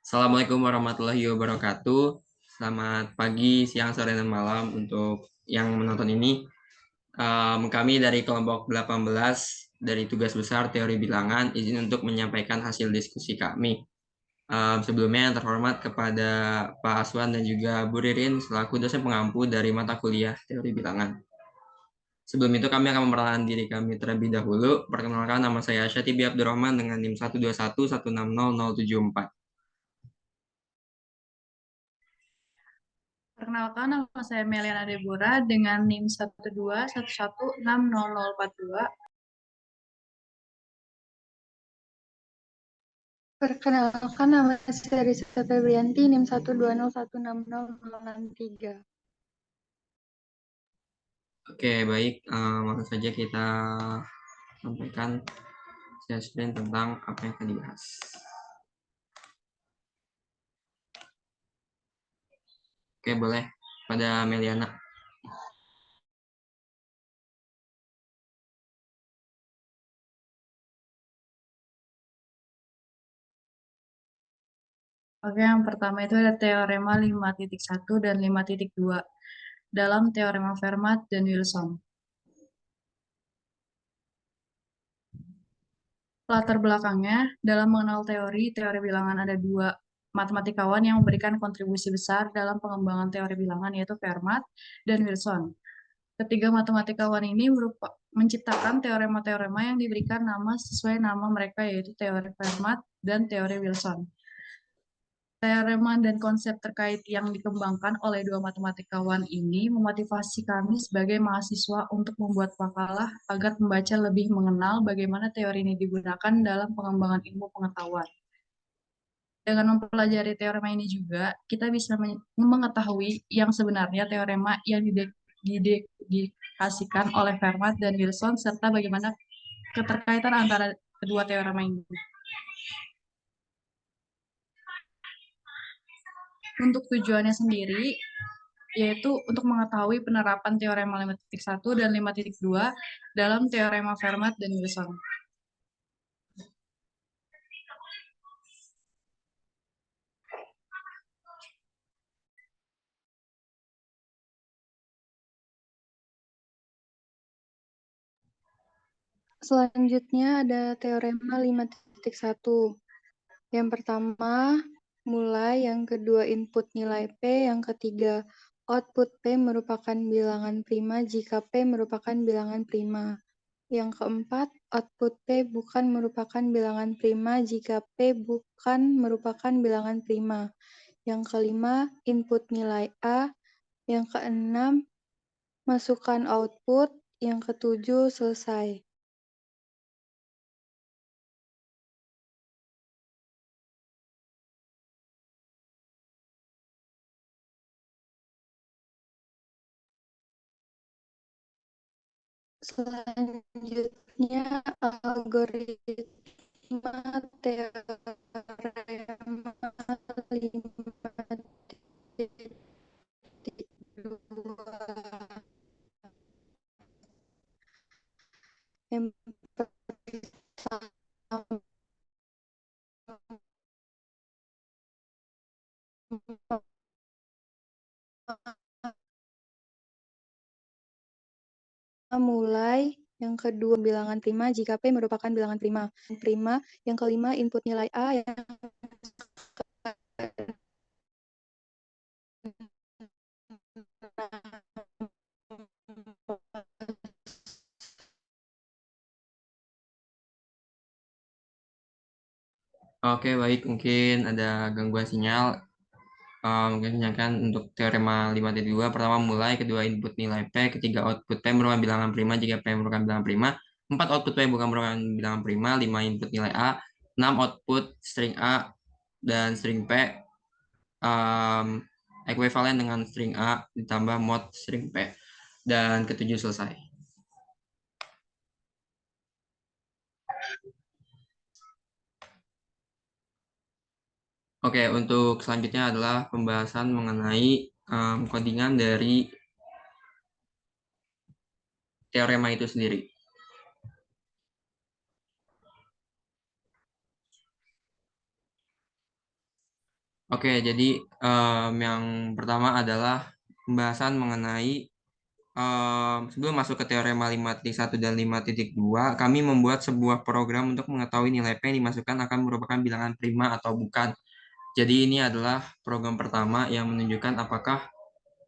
Assalamualaikum warahmatullahi wabarakatuh. Selamat pagi, siang, sore, dan malam untuk yang menonton ini. Kami dari kelompok 18 dari tugas besar teori bilangan izin untuk menyampaikan hasil diskusi kami. Sebelumnya yang terhormat kepada Pak Aswan dan juga Bu Ririn selaku dosen pengampu dari mata kuliah teori bilangan. Sebelum itu kami akan memperkenalkan diri kami terlebih dahulu. Perkenalkan, nama saya Syatibi Abdurrahman dengan NIM 121160074. Perkenalkan, nama saya Meliana Deborah dengan NIM 121160042. Perkenalkan, nama saya Risa Febrianti, NIM 120160063. Oke, baik. Langsung saja kita sampaikan assessment tentang apa yang akan dibahas. Oke, boleh. Pada Meliana. Oke, yang pertama itu ada teorema 5.1 dan 5.2 dalam teorema Fermat dan Wilson. Latar belakangnya, dalam mengenal teori bilangan ada dua matematikawan yang memberikan kontribusi besar dalam pengembangan teori bilangan, yaitu Fermat dan Wilson. Ketiga matematikawan ini menciptakan teorema-teorema yang diberikan nama sesuai nama mereka, yaitu teori Fermat dan teori Wilson. Teorema dan konsep terkait yang dikembangkan oleh dua matematikawan ini memotivasi kami sebagai mahasiswa untuk membuat makalah agar pembaca lebih mengenal bagaimana teori ini digunakan dalam pengembangan ilmu pengetahuan. Dengan mempelajari teorema ini juga, kita bisa mengetahui yang sebenarnya teorema yang didedikasikan oleh Fermat dan Wilson, serta bagaimana keterkaitan antara kedua teorema ini. Untuk tujuannya sendiri, yaitu untuk mengetahui penerapan teorema 5.1 dan 5.2 dalam teorema Fermat dan Wilson. Selanjutnya ada teorema 5.1. Yang pertama, mulai, yang kedua input nilai P, yang ketiga output P merupakan bilangan prima jika P merupakan bilangan prima. Yang keempat, output P bukan merupakan bilangan prima jika P bukan merupakan bilangan prima. Yang kelima, input nilai A. Yang keenam, masukkan output. Yang ketujuh, selesai. Selanjutnya, algoritma teorema 5.2. Yang pertama, mulai, yang kedua bilangan prima jika P merupakan bilangan prima. Yang kelima, input nilai A. Yang Oke, baik. Mungkin ada gangguan sinyal. Mungkin tanyakan untuk teorema 5.2. Pertama, mulai. Kedua, input nilai P. Ketiga, output P merupakan bilangan prima jika P merupakan bilangan prima. 4, output P bukan merupakan bilangan prima. 5, input nilai A. 6, output string A dan string P ekuivalen dengan string A ditambah mod string P. Dan ketujuh, selesai. Oke, untuk selanjutnya adalah pembahasan mengenai codingan dari teorema itu sendiri. Oke, jadi yang pertama adalah pembahasan mengenai sebelum masuk ke teorema 5.1 dan 5.2, kami membuat sebuah program untuk mengetahui nilai P yang dimasukkan akan merupakan bilangan prima atau bukan. Jadi ini adalah program pertama yang menunjukkan apakah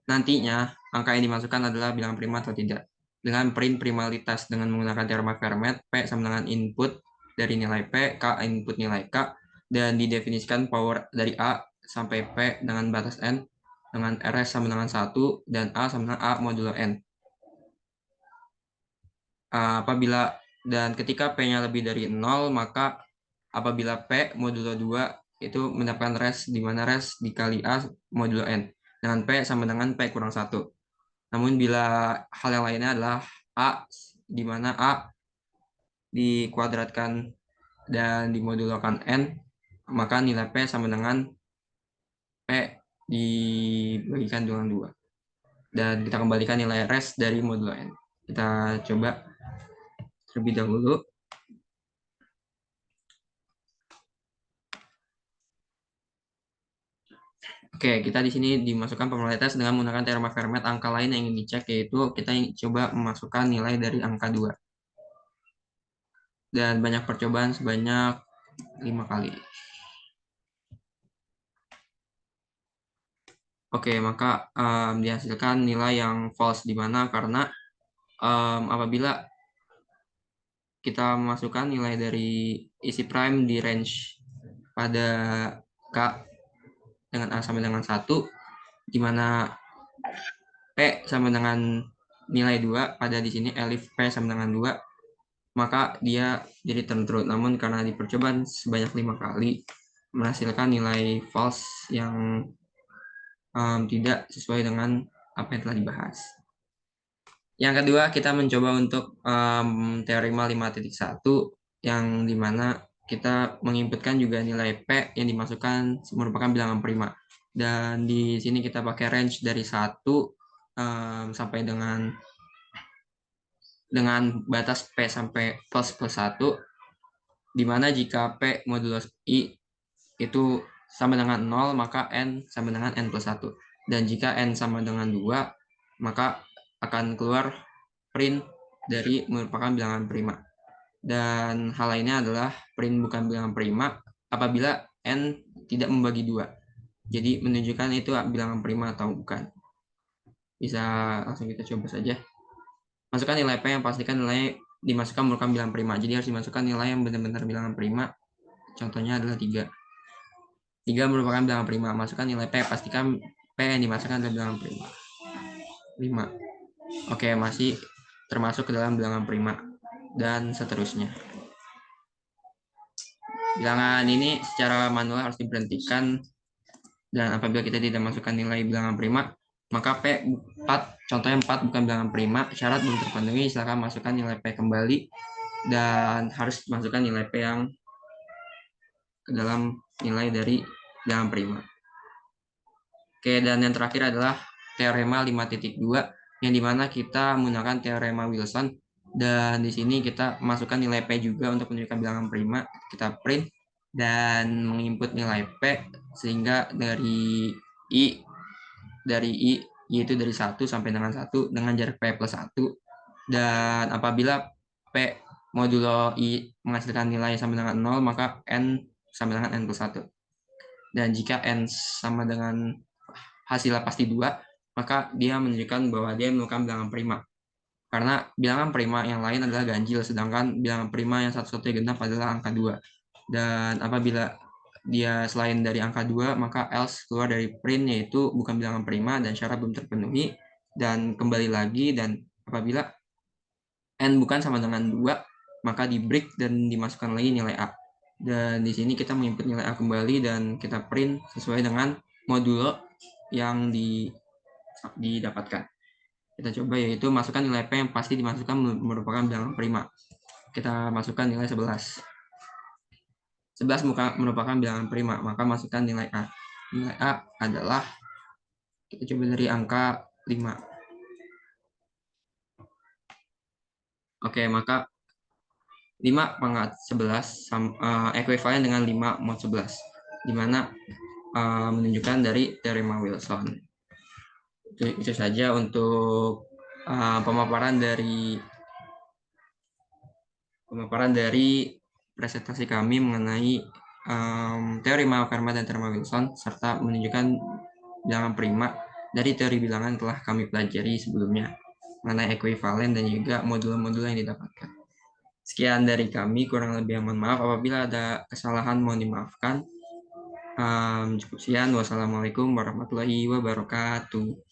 nantinya angka yang dimasukkan adalah bilangan prima atau tidak. Dengan print primalitas dengan menggunakan teorema Fermat, P sama dengan input dari nilai P, K input nilai K, dan didefinisikan power dari A sampai P dengan batas N, dengan RS sama dengan 1, dan A sama dengan A modulo N. Apabila dan ketika P-nya lebih dari 0, maka apabila P modulo 2 itu mendapatkan res, di mana res dikali A modulo N, dengan P sama dengan P kurang 1. Namun bila hal yang lainnya adalah A, di mana A dikuadratkan dan dimodulokan N, maka nilai P sama dengan P dibagikan dengan 2. Dan kita kembalikan nilai res dari modulo N. Kita coba terlebih dahulu. Oke, kita di sini dimasukkan formalitas dengan menggunakan teorema Fermat. Angka lain yang ingin dicek yaitu kita coba memasukkan nilai dari angka 2. Dan banyak percobaan sebanyak 5 kali. Oke, maka dihasilkan nilai yang false, di mana karena apabila kita memasukkan nilai dari isi prime di range pada K dengan A sama dengan 1, di mana P sama dengan nilai 2, pada di sini elif P sama dengan 2, maka dia jadi turn true. Namun karena di percobaan sebanyak 5 kali menghasilkan nilai false yang tidak sesuai dengan apa yang telah dibahas. Yang kedua, kita mencoba untuk teorema 5.1 yang dimana kita menginputkan juga nilai P yang dimasukkan merupakan bilangan prima. Dan di sini kita pakai range dari 1 sampai dengan batas P sampai plus 1, di mana jika P modulus I itu sama dengan 0, maka N sama dengan N plus 1. Dan jika N sama dengan 2, maka akan keluar print dari merupakan bilangan prima. Dan hal lainnya adalah print bukan bilangan prima apabila N tidak membagi 2. Jadi menunjukkan itu bilangan prima atau bukan. Bisa langsung kita coba saja. Masukkan nilai P yang pastikan nilai dimasukkan merupakan bilangan prima. Jadi harus dimasukkan nilai yang benar-benar bilangan prima. Contohnya adalah 3. 3 merupakan bilangan prima. Masukkan nilai P, pastikan P yang dimasukkan adalah bilangan prima. 5. Oke, masih termasuk ke dalam bilangan prima. Dan seterusnya. Bilangan ini secara manual harus diberhentikan. Dan apabila kita tidak masukkan nilai bilangan prima, maka P4, contohnya 4 bukan bilangan prima, syarat belum terpenuhi, silakan masukkan nilai P kembali, dan harus masukkan nilai P yang ke dalam nilai dari bilangan prima. Oke, dan yang terakhir adalah teorema 5.2, yang dimana kita menggunakan teorema Wilson, dan di sini kita masukkan nilai P juga untuk menunjukkan bilangan prima, kita print, dan menginput nilai P, sehingga dari I yaitu dari 1 sampai dengan 1 dengan jarak P plus 1. Dan apabila P modulo I menghasilkan nilai sama dengan 0, maka N sama dengan N plus 1. Dan jika N sama dengan hasilnya pasti 2, maka dia menunjukkan bahwa dia merupakan bilangan prima. Karena bilangan prima yang lain adalah ganjil, sedangkan bilangan prima yang satu-satunya genap adalah angka 2. Dan apabila dia selain dari angka 2, maka else keluar dari print, yaitu bukan bilangan prima dan syarat belum terpenuhi. Dan kembali lagi, dan apabila N bukan sama dengan 2, maka di break dan dimasukkan lagi nilai A. Dan di sini kita menginput nilai A kembali dan kita print sesuai dengan modulo yang didapatkan. Kita coba, yaitu masukkan nilai P yang pasti dimasukkan merupakan bilangan prima. Kita masukkan nilai 11. 11 merupakan bilangan prima, maka masukkan nilai A. Nilai A adalah, kita coba dari angka 5. Oke, maka 5 pangkat 11 ekuivalen dengan 5 mod 11, di mana menunjukkan dari teorema Wilson. Itu saja untuk pemaparan dari presentasi kami mengenai teorema Fermat dan teorema Wilson serta menunjukkan bilangan prima dari teori bilangan telah kami pelajari sebelumnya mengenai ekuivalen dan juga modul-modul yang didapatkan. Sekian dari kami, kurang lebih mohon maaf apabila ada kesalahan, mohon dimaafkan. Cukup sekian. Wassalamualaikum warahmatullahi wabarakatuh.